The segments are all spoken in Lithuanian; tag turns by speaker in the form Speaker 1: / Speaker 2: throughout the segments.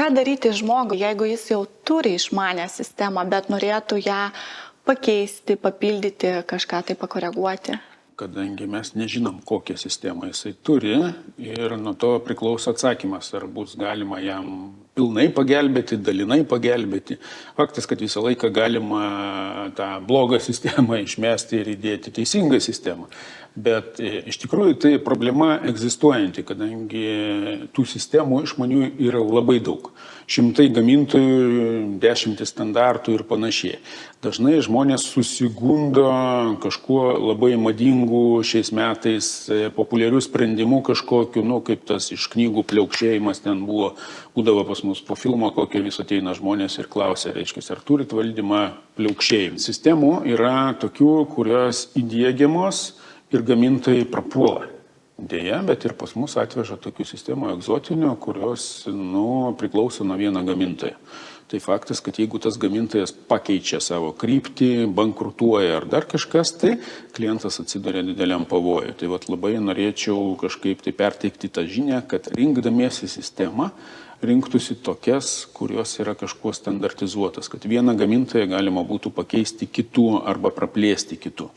Speaker 1: Ką daryti žmogui, jeigu jis jau turi išmanę sistemą, bet norėtų ją pakeisti, papildyti, kažką tai pakoreguoti?
Speaker 2: Kadangi mes nežinom, kokią sistemą jisai turi ir nuo to priklauso atsakymas, ar bus galima jam pilnai pagelbėti, dalinai pagelbėti. Faktas, kad visą laiką galima tą blogą sistemą išmesti ir įdėti teisingą sistemą. Bet iš tikrųjų tai problema egzistuojanti, kadangi tų sistemų išmanių yra labai daug. Šimtai gamintojų, dešimtis standartų ir panašiai. Dažnai žmonės susigundo kažkuo labai madingu šiais metais populiarių sprendimų kažkokiu, kaip tas iš knygų pliaukšėjimas ten būdavo pas mus po filmo, kokio vis ateina žmonės ir klausia, reiškia, ar turit valdymą pliaukšėjimą. Sistemų yra tokių, kurios įdiegiamos ir gamintojai prapuola. Deja, bet ir pas mus atveža tokių sistemų egzotinių, kurios priklauso nuo vieno gamintojo. Tai faktas, kad jeigu tas gamintojas pakeičia savo kryptį, bankrutuoja ar dar kažkas, tai klientas atsiduria dideliam pavojui. Tai labai norėčiau kažkaip tai perteikti tą žinią, kad rinkdamiesi sistemą, rinktųsi tokias, kurios yra kažkuo standartizuotas, kad vieną gamintoją galima būtų pakeisti kitų arba praplėsti kitų.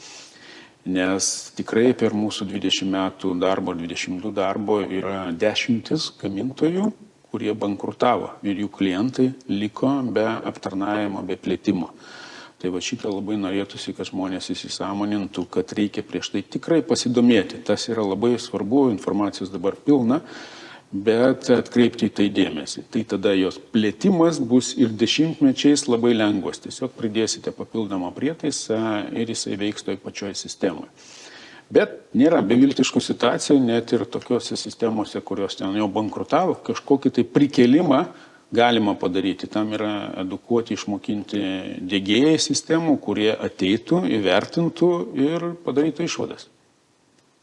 Speaker 2: Nes tikrai per mūsų 20 metų darbo, 22 darbo yra dešimtis gamintojų, kurie bankrutavo ir jų klientai liko be aptarnavimo, be plėtimo. Tai šitą labai norėtųsi, kad žmonės įsisąmonintų, kad reikia prieš tai tikrai pasidomėti. Tas yra labai svarbu, informacijos dabar pilna, bet atkreipti į tai dėmesį. Tai tada jos plėtimas bus ir dešimtmečiais labai lengvas. Tiesiog pridėsite papildomą prietaisą ir jisai veiks toj pačioj sistemoje. Bet nėra beviltiškų situacijų, net ir tokiuose sistemose, kurios ten jau bankrutavo, kažkokį tai prikelimą galima padaryti. Tam yra edukuoti, išmokinti diegėjai sistemų, kurie ateitų, įvertintų ir padarytų išvadas.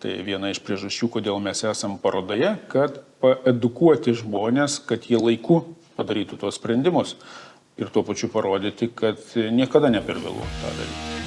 Speaker 2: Tai viena iš priežasčių, kodėl mes esam parodoje, kad paedukuoti žmonės, kad jie laiku padarytų tuos sprendimus ir tuo pačiu parodyti, kad niekada ne per vėlu tą daryti.